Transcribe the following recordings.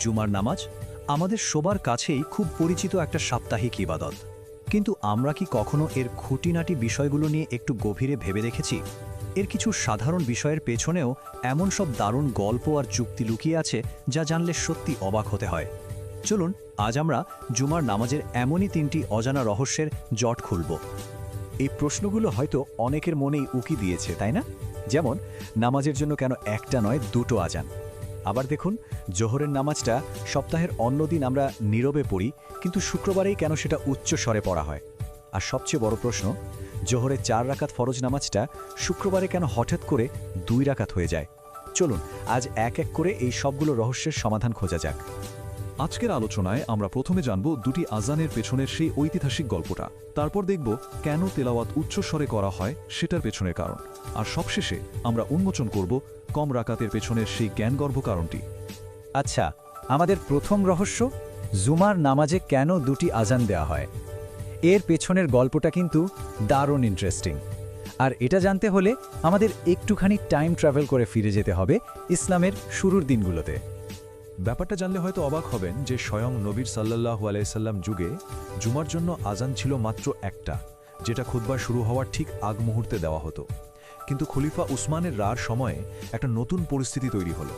জুমার নামাজ আমাদের সবার কাছেই খুব পরিচিত একটা সাপ্তাহিক ইবাদত, কিন্তু আমরা কি কখনো এর খুঁটিনাটি বিষয়গুলো নিয়ে একটু গভীরে ভেবে দেখেছি? এর কিছু সাধারণ বিষয়ের পেছনেও এমন সব দারুণ গল্প আর যুক্তি লুকিয়ে আছে যা জানলে সত্যি অবাক হতে হয়। চলুন আজ আমরা জুমার নামাজের এমনই 3টি অজানা রহস্যের জট খুলব। এই প্রশ্নগুলো হয়তো অনেকের মনেই উকি দিয়েছে, তাই না? যেমন, নামাজের জন্য কেন একটা নয় দুটো আজান? আবার দেখুন, জোহরের নামাজটা সপ্তাহের অন্য দিন আমরা নীরবে পড়ি, কিন্তু শুক্রবারেই কেন সেটা উচ্চ স্বরে পড়া হয়? আর সবচেয়ে বড় প্রশ্ন, জোহরের 4 রাকাত ফরজ নামাজটা শুক্রবারে কেন হঠাৎ করে 2 রাকাত হয়ে যায়? চলুন আজ এক এক করে এই সবগুলো রহস্যের সমাধান খোঁজা যাক। আজকের আলোচনায় আমরা প্রথমে জানব দুটি আজানের পেছনের সেই ঐতিহাসিক গল্পটা, তারপর দেখব কেন তেলাওয়াত উচ্চস্বরে করা হয় সেটার পেছনের কারণ, আর সবশেষে আমরা উন্মোচন করব কম রাকাতের পেছনের সেই জ্ঞানগর্ভ কারণটি। আচ্ছা, আমাদের প্রথম রহস্য, জুমার নামাজে কেন 2টি আজান দেওয়া হয়? এর পেছনের গল্পটা কিন্তু দারুণ ইন্টারেস্টিং। আর এটা জানতে হলে আমাদের একটুখানি টাইম ট্রাভেল করে ফিরে যেতে হবে ইসলামের শুরুর দিনগুলোতে। ব্যাপারটা জানলে হয়তো অবাক হবেন যে স্বয়ং নবীর সাল্লাল্লাহু আলাইহি সাল্লাম যুগে জুমার জন্য আজান ছিল মাত্র একটা, যেটা খুতবা শুরু হওয়ার ঠিক আগ মুহূর্তে দেওয়া হতো। কিন্তু খলিফা উসমানের রার সময়ে একটা নতুন পরিস্থিতি তৈরি হলো।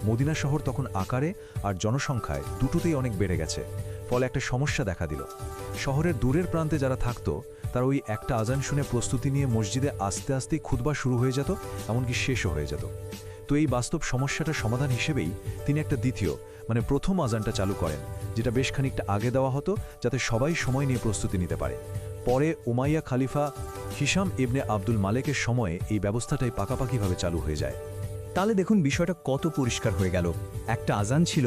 মদিনা শহর তখন আকারে আর জনসংখ্যায় দুটোতেই অনেক বেড়ে গেছে, ফলে একটা সমস্যা দেখা দিল। শহরের দূরের প্রান্তে যারা থাকতো তারা ওই একটা আজান শুনে প্রস্তুতি নিয়ে মসজিদে আস্তে আস্তেই খুতবা শুরু হয়ে যেত, এমনকি শেষও হয়ে যেত। তো এই বাস্তব সমস্যাটার সমাধান হিসেবেই তিনি একটা দ্বিতীয় প্রথম আজানটা চালু করেন, যেটা বেশ খানিকটা আগে দেওয়া হতো যাতে সবাই সময় নিয়ে প্রস্তুতি নিতে পারে। পরে উমাইয়া খালিফা হিশাম ইবনে আব্দুল মালেকের সময়ে এই ব্যবস্থাটাই পাকাপাকিভাবে চালু হয়ে যায়। তাহলে দেখুন বিষয়টা কত পরিষ্কার হয়ে গেল। একটা আজান ছিল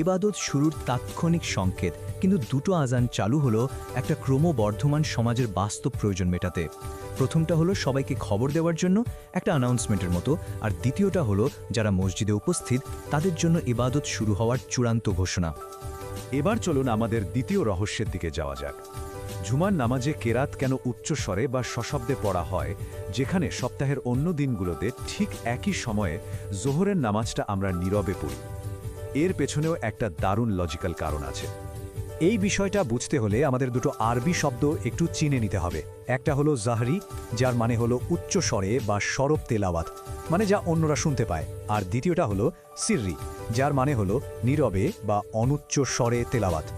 ইবাদত শুরুর তাৎক্ষণিক সংকেত, কিন্তু দুটো আজান চালু হলো একটা ক্রমবর্ধমান সমাজের বাস্তব প্রয়োজন মেটাতে। প্রথমটা হলো সবাইকে খবর দেওয়ার জন্য একটা অ্যানাউন্সমেন্টের মতো, আর দ্বিতীয়টা হলো যারা মসজিদে উপস্থিত তাদের জন্য ইবাদত শুরু হওয়ার চূড়ান্ত ঘোষণা। এবার চলুন আমাদের দ্বিতীয় রহস্যের দিকে যাওয়া যাক। জুমার নামাজে কেরাত কেন উচ্চস্বরে বা সশব্দে পড়া হয়, যেখানে সপ্তাহের অন্য দিনগুলোতে ঠিক একই সময়ে জোহরের নামাজটা আমরা নীরবে পড়ি? এর পেছনেও একটা দারুণ লজিক্যাল কারণ আছে। এই বিষয়টা বুঝতে হলে আমাদের দুটো আরবি শব্দ একটু চিনে নিতে হবে। একটা হলো জাহরি, যার মানে হলো উচ্চ স্বরে বা সরব তেলাওয়াত, মানে যা অন্যরা শুনতে পায়, আর দ্বিতীয়টা হলো সিররি, যার মানে হলো নীরবে বা অনুচ্চ স্বরে তেলাওয়াত।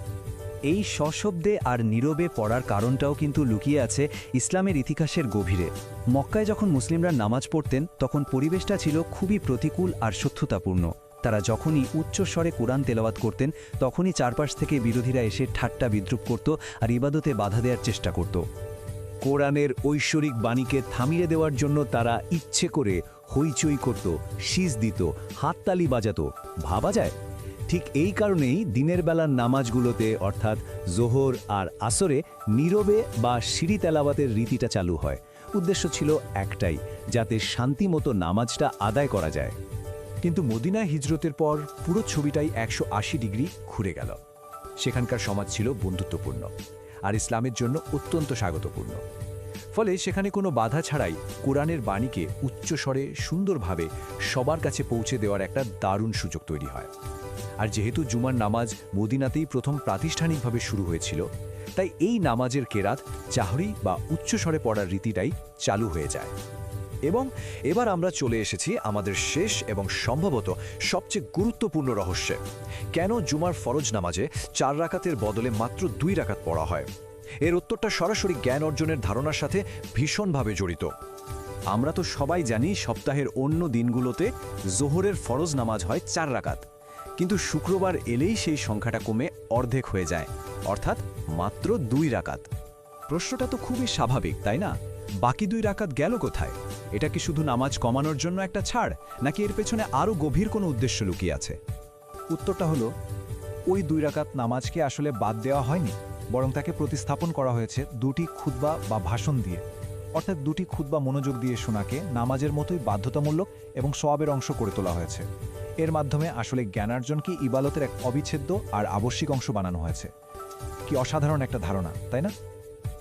এই সশব্দে আর নীরবে পড়ার কারণটাও কিন্তু লুকিয়ে আছে ইসলামের ইতিহাসের গভীরে। মক্কায় যখন মুসলিমরা নামাজ পড়তেন তখন পরিবেশটা ছিল খুবই প্রতিকূল আর শত্রুতাপূর্ণ। তারা যখনই উচ্চস্বরে কোরআন তেলাওয়াত করতেন তখনই চারপাশ থেকে বিরোধীরা এসে ঠাট্টা বিদ্রুপ করত আর ইবাদতে বাধা দেওয়ার চেষ্টা করত। কোরআনের ঐশ্বরিক বাণীকে থামিয়ে দেওয়ার জন্য তারা ইচ্ছে করে হইচই করত, শীষ দিত, হাততালি বাজাত। ভাবা যায়? ঠিক এই কারণেই দিনের বেলার নামাজগুলোতে অর্থাৎ জোহর আর আসরে নীরবে বা সিঁড়ি তেলাওয়াতের রীতিটা চালু হয়। উদ্দেশ্য ছিল একটাই, যাতে শান্তিমতো নামাজটা আদায় করা যায়। কিন্তু মদিনায় হিজরতের পর পুরো ছবিটাই 180 ডিগ্রি ঘুরে গেল। সেখানকার সমাজ ছিল বন্ধুত্বপূর্ণ আর ইসলামের জন্য অত্যন্ত স্বাগতপূর্ণ। ফলে সেখানে কোনো বাধা ছাড়াই কোরআনের বাণীকে উচ্চস্বরে সুন্দরভাবে সবার কাছে পৌঁছে দেওয়ার একটা দারুণ সুযোগ তৈরি হয়। আর যেহেতু জুমার নামাজ মদিনাতেই প্রথম প্রাতিষ্ঠানিকভাবে শুরু হয়েছিল, তাই এই নামাজের কেরাত জাহরি বা উচ্চস্বরে পড়ার রীতিটাই চালু হয়ে যায়। এবং এবার আমরা চলে এসেছি আমাদের শেষ এবং সম্ভবত সবচেয়ে গুরুত্বপূর্ণ রহস্যে। কেন জুমার ফরজ নামাজে 4 রাকাতের বদলে মাত্র 2 রাকাত পড়া হয়? এর উত্তরটা সরাসরি জ্ঞান অর্জনের ধারণার সাথে ভীষণভাবে জড়িত। আমরা তো সবাই জানি সপ্তাহের অন্য দিনগুলোতে জোহরের ফরজ নামাজ হয় 4 রাকাত, কিন্তু শুক্রবার এলেই সেই সংখ্যাটা কমে অর্ধেক হয়ে যায়, অর্থাৎ মাত্র 2 রাকাত। প্রশ্নটা তো খুবই স্বাভাবিক, তাই না? বাকি 2 রাকাত গেল কোথায়? এটা কি শুধু নামাজ কমানোর জন্য একটা ছাড়, নাকি এর পেছনে আরও গভীর কোনো উদ্দেশ্য লুকিয়ে আছে? উত্তরটা হলো, ওই 2 রাকাত নামাজকে আসলে বাদ দেওয়া হয়নি, বরং তাকে প্রতিস্থাপন করা হয়েছে 2টি খুতবা বা ভাষণ দিয়ে। অর্থাৎ 2টি খুতবা মনোযোগ দিয়ে শোনাকে নামাজের মতোই বাধ্যতামূলক এবং সওয়াবের অংশ করে তোলা হয়েছে। এর মাধ্যমে আসলে জ্ঞানার্জনকে ইবাদতের এক অবিচ্ছেদ্য আর আবশ্যিক অংশ বানানো হয়েছে। কি অসাধারণ একটা ধারণা, তাই না?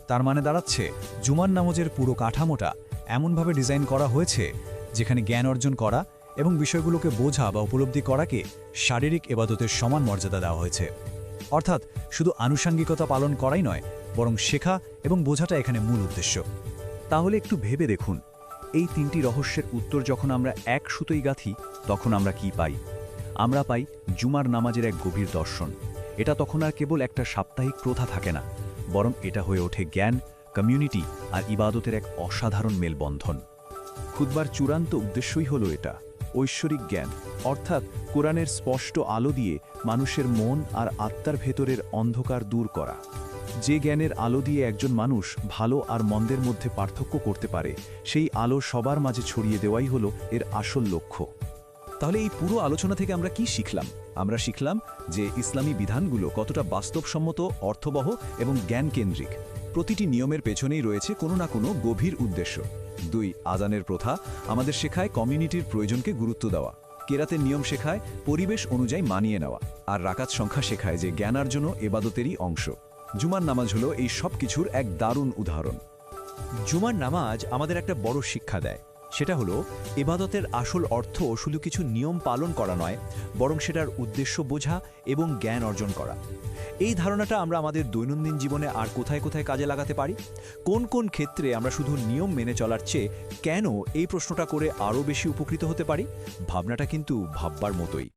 তার মানে দাঁড়াচ্ছে জুমার নামাজের পুরো কাঠামোটা এমনভাবে ডিজাইন করা হয়েছে যেখানে জ্ঞান অর্জন করা এবং বিষয়গুলোকে বোঝা বা উপলব্ধি করাকে শারীরিক এবাদতের সমান মর্যাদা দেওয়া হয়েছে। অর্থাৎ শুধু আনুষাঙ্গিকতা পালন করাই নয়, বরং শেখা এবং বোঝাটা এখানে মূল উদ্দেশ্য। তাহলে একটু ভেবে দেখুন, এই তিনটি রহস্যের উত্তর যখন আমরা এক সুতোই গাঁথি, তখন আমরা কি পাই? আমরা পাই জুমার নামাজের এক গভীর দর্শন। এটা তখন আর কেবল একটা সাপ্তাহিক প্রথা থাকে না, বরং এটা হয়ে ওঠে জ্ঞান, কমিউনিটি আর ইবাদতের এক অসাধারণ মেলবন্ধন। খুতবার চূড়ান্ত উদ্দেশ্যই হলো এটা, ঐশ্বরিক জ্ঞান, অর্থাৎ কোরআনের স্পষ্ট আলো দিয়ে মানুষের মন আর আত্মার ভেতরের অন্ধকার দূর করা। যে জ্ঞানের আলো দিয়ে একজন মানুষ ভালো আর মন্দের মধ্যে পার্থক্য করতে পারে, সেই আলো সবার মাঝে ছড়িয়ে দেওয়াই হলো এর আসল লক্ষ্য। তাহলে এই পুরো আলোচনা থেকে আমরা কি শিখলাম? আমরা শিখলাম যে ইসলামী বিধানগুলো কতটা বাস্তবসম্মত, অর্থবহ এবং জ্ঞানকেন্দ্রিক। প্রতিটি নিয়মের পেছনেই রয়েছে কোনো না কোনো গভীর উদ্দেশ্য। 2. আজানের প্রথা আমাদের শেখায় কমিউনিটির প্রয়োজনকে গুরুত্ব দেওয়া। কেরাতের নিয়ম শেখায় পরিবেশ অনুযায়ী মানিয়ে নেওয়া। আর রাকাত সংখ্যা শেখায় যে জ্ঞানার্জনও এবাদতেরই অংশ। জুমার নামাজ হলো এই সব কিছুর এক দারুণ উদাহরণ। জুমার নামাজ আমাদের একটা বড় শিক্ষা দেয়। সেটা হলো ইবাদতের আসল অর্থ শুধু কিছু নিয়ম পালন করা নয়, বরং সেটার উদ্দেশ্য বোঝা এবং জ্ঞান অর্জন করা। এই ধারণাটা আমরা আমাদের দৈনন্দিন জীবনে আর কোথায় কোথায় কাজে লাগাতে পারি? কোন কোন ক্ষেত্রে আমরা শুধু নিয়ম মেনে চলার চেয়ে কেন এই প্রশ্নটা করে আরও বেশি উপকৃত হতে পারি? ভাবনাটা কিন্তু ভাববার মতোই।